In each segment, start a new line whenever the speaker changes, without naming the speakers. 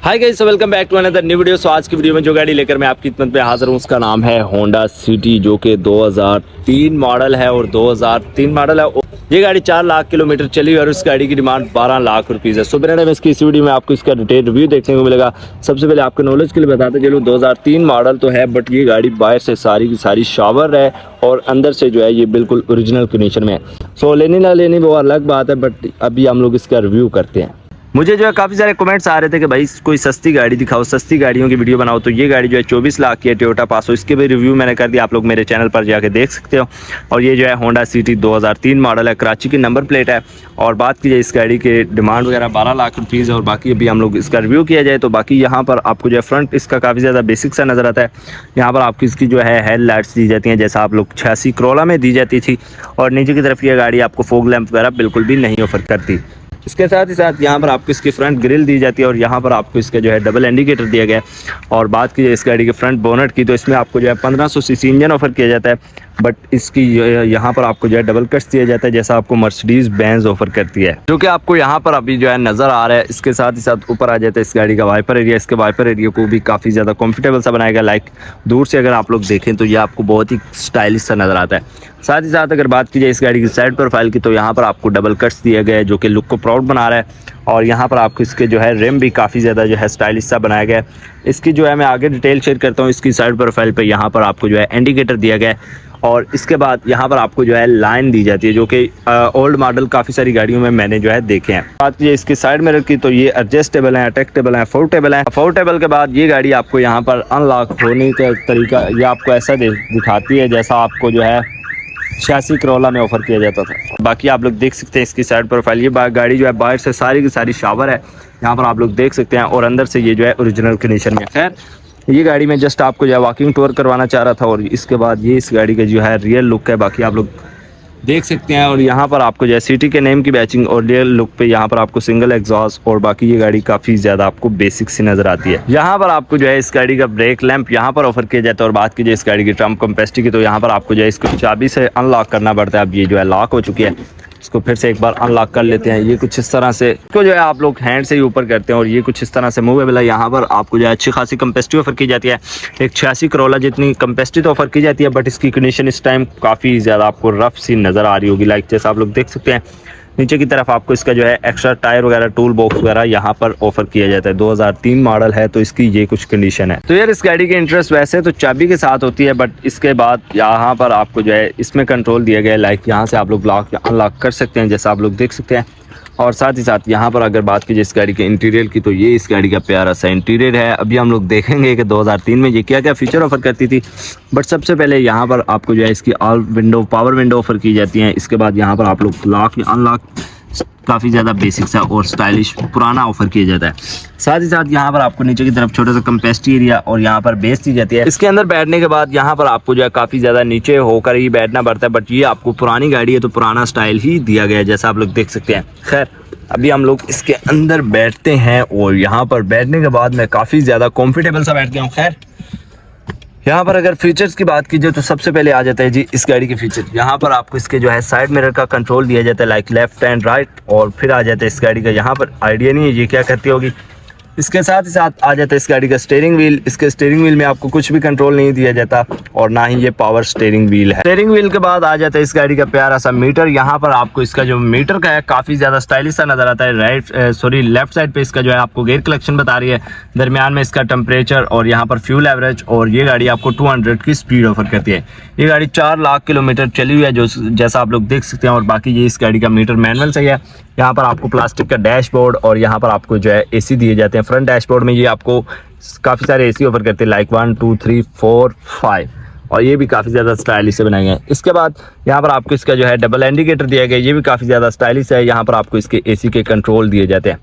Hi guys, welcome back to another new video. So आज की video में जो गाड़ी लेकर मैं आपकी खिदमत में हाजिर हूँ उसका नाम है होंडा सिटी, जो कि 2003 मॉडल है और 2003 मॉडल है। ये गाड़ी 4 लाख किलोमीटर चली और इस गाड़ी की डिमांड 12 लाख रुपीज़ है। सो मेरे में इसकी इस वीडियो में आपको इसका डिटेल रिव्यू देखने को मिलेगा। सबसे पहले आपके नॉलेज के लिए बताते चलो, 2003 मॉडल तो है बट ये गाड़ी बाहर से सारी की सारी शावर है और अंदर से जो है ये बिल्कुल ओरिजिनल कंडीशन में है। सो लेनी ना लेनी वो अलग बात है, बट अभी हम लोग इसका रिव्यू करते हैं। मुझे जो है काफ़ी सारे कमेंट्स आ रहे थे कि भाई कोई सस्ती गाड़ी दिखाओ, सस्ती गाड़ियों की वीडियो बनाओ। तो ये गाड़ी जो है 24 लाख की है, टोयोटा पासो। इसके भी रिव्यू मैंने कर दिया, आप लोग मेरे चैनल पर जाके देख सकते हो। और ये जो है होंडा सिटी 2003 मॉडल है, कराची की नंबर प्लेट है। और बात की जाए इस गाड़ी के डिमांड वगैरह 12 लाख रुपीज़ है। और बाकी अभी हम लोग इसका रिव्यू किया जाए तो बाकी यहाँ पर आपको जो है फ्रंट इसका काफ़ी ज़्यादा बेसिक सा नज़र आता है। यहाँ पर आपकी इसकी जो है हेड लाइट्स दी जाती हैं जैसा आप लोग 86 करोला में दी जाती थी। और नीचे की तरफ ये गाड़ी आपको फोग लैंप वगैरह बिल्कुल भी नहीं ऑफर करती। इसके साथ ही साथ यहाँ पर आपको इसकी फ्रंट ग्रिल दी जाती है और यहाँ पर आपको इसका जो है डबल इंडिकेटर दिया गया है। और बात की जाए इस गाड़ी के फ्रंट बोनट की तो इसमें आपको जो है 1500 सीसी इंजन ऑफर किया जाता है, बट इसकी यहाँ पर आपको जो है डबल कट्स दिया जाता है जैसा आपको मर्सिडीज बेंज ऑफर करती है, जो कि आपको यहाँ पर अभी जो है नज़र आ रहा है। इसके साथ ही साथ ऊपर आ जाता है इस गाड़ी का वाइपर एरिया। इसके वाइपर एरिया को भी काफ़ी ज़्यादा कंफर्टेबल सा बनाएगा। लाइक दूर से अगर आप लोग देखें तो ये आपको बहुत ही स्टाइलिश सा नज़र आता है। साथ ही साथ अगर बात की जाए इस गाड़ी की साइड प्रोफाइल की तो यहाँ पर आपको डबल कट्स दिया गया है जो कि लुक को प्राउड बना रहा है। और यहाँ पर आपको इसके जो है रिम भी काफ़ी ज़्यादा जो है स्टाइलिश सा बनाया गया है। इसकी जो है मैं आगे डिटेल शेयर करता हूँ। इसकी साइड प्रोफाइल पे यहाँ पर आपको जो है इंडिकेटर दिया गया है। और इसके बाद यहाँ पर आपको जो है लाइन दी जाती है जो कि ओल्ड मॉडल काफ़ी सारी गाड़ियों में मैंने जो है देखे हैं। बात की इसकी साइड मिरर की तो ये एडजस्टेबल है, अटैचेबल है, फोल्डेबल है। फोल्डेबल के बाद ये गाड़ी आपको यहाँ पर अनलॉक होने का तरीका ये आपको ऐसा दिखाती है जैसा आपको जो है 86 करोला में ऑफर किया जाता था। बाकी आप लोग देख सकते हैं इसकी साइड प्रोफाइल। ये गाड़ी जो है बाहर से सारी की सारी शावर है, यहाँ पर आप लोग देख सकते हैं। और अंदर से ये जो है ओरिजिनल कंडीशन में। खैर ये गाड़ी में जस्ट आपको जो है वॉकिंग टूर करवाना चाह रहा था। और इसके बाद ये इस गाड़ी का जो है रियल लुक है, बाकी आप लोग देख सकते हैं। और यहाँ पर आपको जो है सिटी के नेम की बैचिंग और रियल लुक पे यहाँ पर आपको सिंगल एग्जॉस्ट और बाकी ये गाड़ी काफ़ी ज़्यादा आपको बेसिक सी नज़र आती है। यहाँ पर आपको जो है इस गाड़ी का ब्रेक लैंप यहाँ पर ऑफर किया जाता है। और बात कीजिए इस गाड़ी की ट्रम्प कैपेसिटी की तो यहाँ पर आपको जो है इसको चाबी से अनलॉक करना पड़ता है। अब ये जो है लॉक हो चुकी है, इसको फिर से एक बार अनलॉक कर लेते हैं। ये कुछ इस तरह से इसको जो है आप लोग हैंड से ही ऊपर करते हैं और ये कुछ इस तरह से मूवेबल है। यहाँ पर आपको जो है अच्छी खासी कैपेसिटी ऑफर की जाती है। एक 86 करोला जितनी कैपेसिटी तो ऑफर की जाती है, बट इसकी कंडीशन इस टाइम काफ़ी ज़्यादा आपको रफ सी नज़र आ रही होगी। लाइक जैसा आप लोग देख सकते हैं नीचे की तरफ आपको इसका जो है एक्स्ट्रा टायर वगैरह टूल बॉक्स वगैरह यहाँ पर ऑफर किया जाता है। 2003 मॉडल है तो इसकी ये कुछ कंडीशन है। तो यार इस गाड़ी की इंटरेस्ट वैसे तो चाबी के साथ होती है, बट इसके बाद यहाँ पर आपको जो है इसमें कंट्रोल दिया गया है। लाइक यहाँ से आप लोग लॉक अनलॉक कर सकते हैं जैसा आप लोग देख सकते हैं। और साथ ही साथ यहाँ पर अगर बात कीजिए इस गाड़ी के इंटीरियर की तो ये इस गाड़ी का प्यारा सा इंटीरियर है। अभी हम लोग देखेंगे कि 2003 में ये क्या क्या फीचर ऑफर करती थी, बट सबसे पहले यहाँ पर आपको जो है इसकी all window power window offer की जाती हैं। इसके बाद यहाँ पर आप लोग लॉक या अनलॉक काफ़ी ज़्यादा बेसिक सा और स्टाइलिश पुराना ऑफर किया जाता है। साथ ही साथ यहाँ पर आपको नीचे की तरफ छोटा सा कैपेसिटी एरिया और यहाँ पर बेस दी जाती है। इसके अंदर बैठने के बाद यहाँ पर आपको जो है काफ़ी ज़्यादा नीचे होकर ही बैठना पड़ता है, बट ये आपको पुरानी गाड़ी है तो पुराना स्टाइल ही दिया गया है जैसा आप लोग देख सकते हैं। खैर अभी हम लोग इसके अंदर बैठते हैं और यहाँ पर बैठने के बाद मैं काफ़ी ज़्यादा कॉम्फर्टेबल सा बैठ गया हूँ। खैर यहाँ पर अगर फीचर्स की बात कीजिए तो सबसे पहले आ जाता है जी इस गाड़ी के फीचर। यहाँ पर आपको इसके जो है साइड मिरर का कंट्रोल दिया जाता है, लाइक लेफ्ट एंड राइट। और फिर आ जाता है इस गाड़ी का यहाँ पर आइडिया नहीं है ये क्या करती होगी। इसके साथ ही साथ आ जाता है इस गाड़ी का स्टीयरिंग व्हील। इसके स्टीयरिंग व्हील में आपको कुछ भी कंट्रोल नहीं दिया जाता और ना ही ये पावर स्टीयरिंग व्हील है। स्टीयरिंग व्हील के बाद आ जाता है इस गाड़ी का प्यारा सा मीटर। यहाँ पर आपको इसका जो मीटर का है काफ़ी ज़्यादा स्टाइलिश सा नज़र आता है। लेफ्ट साइड पे इसका जो है आपको गेयर कलेक्शन बता रही है, दरमियान में इसका टेम्परेचर और यहाँ पर फ्यूल एवरेज। और ये गाड़ी आपको 200 की स्पीड ऑफर करती है। ये गाड़ी 4 लाख किलोमीटर चली हुई है जो जैसा आप लोग देख सकते हैं। और बाकी ये इस गाड़ी का मीटर मैनुअल सही है। यहाँ पर आपको प्लास्टिक का डैशबोर्ड और यहाँ पर आपको जो है एसी दिए जाते हैं। फ्रंट डैशबोर्ड में ये आपको काफ़ी सारे एसी ऑफर करते हैं, लाइक 1 2 3 4 5। और ये भी काफ़ी ज़्यादा स्टाइलिश से बनाए गए हैं। इसके बाद यहाँ पर आपको इसका जो है डबल इंडिकेटर दिया गया है, ये भी काफ़ी ज़्यादा स्टाइलिश है। यहाँ पर आपको इसके एसी के कंट्रोल दिए जाते हैं।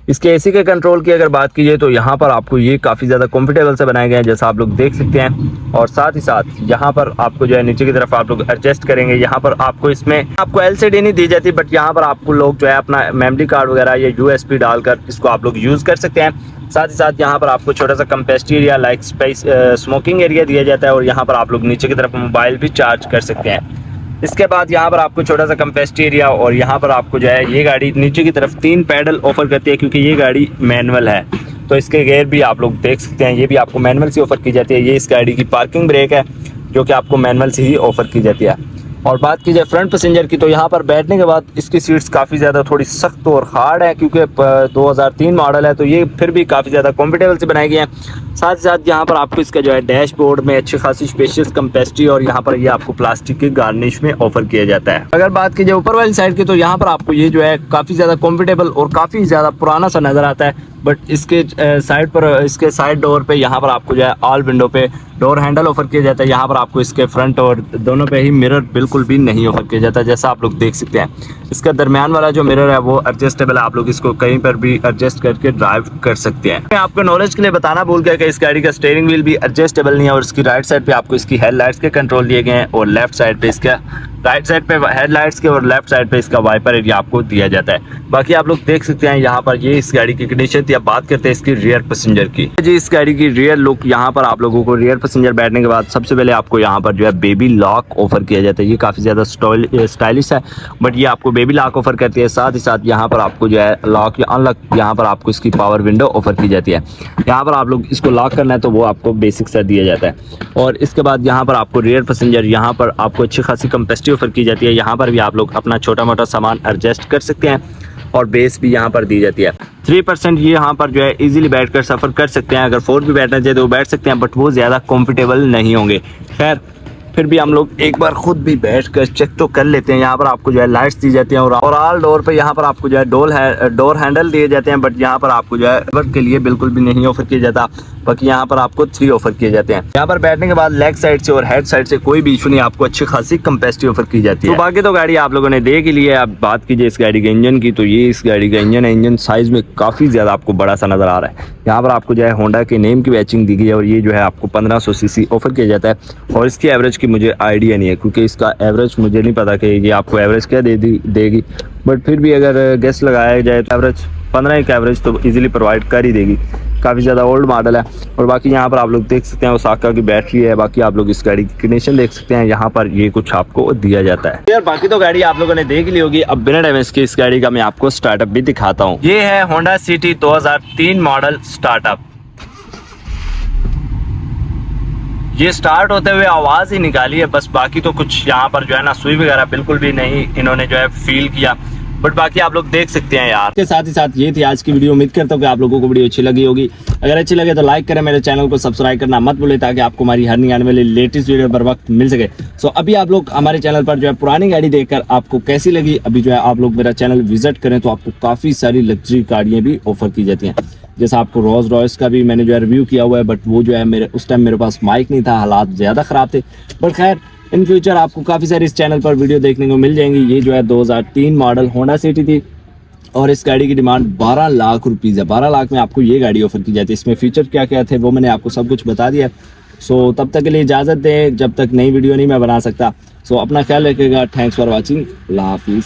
इसके एसी के कंट्रोल की अगर बात कीजिए तो यहाँ पर आपको ये काफ़ी ज़्यादा कंफर्टेबल से बनाए गए हैं जैसा आप लोग देख सकते हैं। और साथ ही साथ यहाँ पर आपको जो है नीचे की तरफ आप लोग एडजस्ट करेंगे। यहाँ पर आपको इसमें आपको LCD नहीं दी जाती, बट यहाँ पर आपको लोग जो है अपना मेमोरी कार्ड वगैरह या USB डालकर इसको आप लोग यूज़ कर सकते हैं। साथ ही साथ यहाँ पर आपको छोटा सा capacity area like space smoking area दिया जाता है। और यहाँ पर आप लोग नीचे की तरफ मोबाइल भी चार्ज कर सकते हैं। इसके बाद यहाँ पर आपको छोटा सा कैपेसिटी एरिया और यहाँ पर आपको जो है ये गाड़ी नीचे की तरफ 3 पैडल ऑफर करती है क्योंकि ये गाड़ी मैनुअल है। तो इसके गेयर भी आप लोग देख सकते हैं, ये भी आपको मैनुअल से ऑफर की जाती है। ये इस गाड़ी की पार्किंग ब्रेक है जो कि आपको मैनुअल से ही ऑफर की जाती है। और बात की जाए फ्रंट पैसेंजर की, तो यहाँ पर बैठने के बाद इसकी सीट्स काफ़ी ज़्यादा थोड़ी सख्त और हार्ड है, क्योंकि 2003 मॉडल है, तो ये फिर भी काफ़ी ज़्यादा कंफर्टेबल से बनाई गई हैं। साथ ही साथ यहाँ पर आपको इसका जो है डैशबोर्ड में अच्छी खासी स्पेशियस कैपेसिटी और यहाँ पर ये आपको प्लास्टिक के गार्निश में ऑफर किया जाता है। अगर बात की जाए ऊपर वाली साइड की, तो यहाँ पर आपको ये जो है काफ़ी ज़्यादा कंफर्टेबल और काफ़ी ज़्यादा पुराना सा नज़र आता है। बट इसके साइड पर, इसके साइड डोर पे यहाँ पर आपको जो है ऑल विंडो पे डोर हैंडल ऑफर किया जाता है। यहाँ पर आपको इसके फ्रंट और दोनों पे ही मिरर बिल्कुल भी नहीं ऑफर किया जाता, जैसा आप लोग देख सकते हैं। इसका दरमियान वाला जो मिरर है वो एडजस्टेबल है, आप लोग इसको कहीं पर भी एडजस्ट करके ड्राइव कर सकते हैं। मैं आपको नॉलेज के लिए बताना भूल गया कि इस गाड़ी का स्टीयरिंग व्हील भी एडजस्टेबल नहीं है, और इसकी राइट साइड पे आपको इसकी हेडलाइट्स के कंट्रोल दिए गए हैं, और लेफ्ट साइड पे इसका राइट साइड पे हेडलाइट्स के और लेफ्ट साइड पे इसका वाइपर एरिया आपको दिया जाता है। बाकी आप लोग देख सकते हैं यहाँ पर ये इस गाड़ी की कंडीशन थी। अब बात करते हैं इसकी रियर पैसेंजर की। जी इस गाड़ी की रियर लुक, यहाँ पर आप लोगों को रियर पैसेंजर बैठने के बाद सबसे पहले आपको यहाँ पर जो है बेबी लॉक ऑफर किया जाता है। ये काफ़ी ज़्यादा स्टाइलिश है, बट ये आपको बेबी लॉक ऑफर करती है। साथ ही साथ यहाँ पर आपको जो है लॉक या अनलॉक, यहाँ पर आपको इसकी पावर विंडो ऑफर की जाती है। यहाँ पर आप लोग इसको लॉक करना है तो वो आपको बेसिक सा दिया जाता है। और इसके बाद यहाँ पर आपको रियर पैसेंजर, यहाँ पर आपको अच्छी खासी कैपेसिटी ऑफर की जाती है। यहाँ पर भी आप लोग अपना छोटा मोटा सामान एडजस्ट कर सकते हैं, और बेस भी यहाँ पर दी जाती है। 3% ये यहाँ पर जो है इजीली बैठकर सफ़र कर सकते हैं। अगर 4 भी बैठना चाहिए तो वो बैठ सकते हैं, बट वो ज़्यादा कंफर्टेबल नहीं होंगे। खैर फिर भी हम लोग एक बार खुद भी बैठकर चेक तो कर लेते हैं। यहाँ पर आपको जो है लाइट्स दी जाती हैं, और ऑल डोर पे यहाँ पर आपको जो है डोर हैंडल दिए जाते हैं, बट यहाँ पर आपको जो है ड्राइवर के लिए बिल्कुल भी नहीं ऑफर किया जाता। बाकी यहाँ पर आपको 3 ऑफर किए जाते हैं। यहाँ पर बैठने के बाद लेग साइड से और हेड साइड से कोई भी इशू नहीं, आपको अच्छी खासी कैपेसिटी ऑफर की जाती है। तो बाकी तो गाड़ी आप लोगों ने देख ही लिया है। अब बात कीजिए इस गाड़ी के इंजन की, तो ये इस गाड़ी का इंजन है। इंजन साइज में काफ़ी ज़्यादा आपको बड़ा सा नज़र आ रहा है। यहाँ पर आपको जो है होंडा के नेम की मैचिंग दी गई है, और ये जो है आपको 1500 सीसी ऑफर किया जाता है। और इसकी एवरेज की मुझे आइडिया नहीं है, क्योंकि इसका एवरेज मुझे नहीं पता कि ये आपको एवरेज क्या देगी, बट फिर भी अगर गैस लगाया जाए तो एवरेज 15 की एवरेज तो इजीली प्रोवाइड कर ही देगी। काफ़ी ज़्यादा ओल्ड मॉडल है। और बाकी यहाँ पर आप लोग देख सकते हैं ओसाका की बैटरी है। बाकी आप लोग इस गाड़ी की कंडीशन देख सकते हैं, यहाँ पर ये कुछ आपको दिया जाता है। यार बाकी तो गाड़ी आप लोगों ने देख ली होगी। अब बिना डैमेज के इस गाड़ी का मैं आपको स्टार्टअप भी दिखाता हूँ। ये है होंडा सिटी 2003 मॉडल स्टार्टअप। ये स्टार्ट होते हुए आवाज़ ही निकाली है बस, बाकी तो कुछ यहाँ पर जो है ना सुई वगैरह बिल्कुल भी नहीं इन्होंने जो है फील किया, बट बाकी आप लोग देख सकते हैं यार। के साथ ही साथ ये थी आज की वीडियो। उम्मीद करता हूँ कि आप लोगों को वीडियो अच्छी लगी होगी। अगर अच्छी लगे तो लाइक करें, मेरे चैनल को सब्सक्राइब करना मत भूलें, ताकि आपको हमारी हर नई आने वाली लेटेस्ट वीडियो बर वक्त मिल सके। सो अभी आप लोग हमारे चैनल पर जो है पुरानी गाड़ी देखकर आपको कैसी लगी, अभी जो है आप लोग मेरा चैनल विजिट करें तो आपको काफ़ी सारी लग्जरी गाड़ियाँ भी ऑफर की जाती हैं। जैसा आपको रोल्स रॉयस का भी मैंने जो है रिव्यू किया हुआ है, बट वो जो है उस टाइम मेरे पास माइक नहीं था, हालात ज़्यादा ख़राब थे। बट खैर इन फ्यूचर आपको काफ़ी सारी इस चैनल पर वीडियो देखने को मिल जाएंगी। ये जो है 2003 मॉडल होंडा सिटी थी, और इस गाड़ी की डिमांड 12 लाख रुपीज़ है। 12 लाख में आपको ये गाड़ी ऑफर की जाती है। इसमें फीचर क्या क्या थे वो मैंने आपको सब कुछ बता दिया। सो तब तक के लिए इजाज़त दें, जब तक नई वीडियो नहीं मैं बना सकता। सो अपना ख्याल रखिएगा। Thanks for watching. अल्लाह हाफिज़।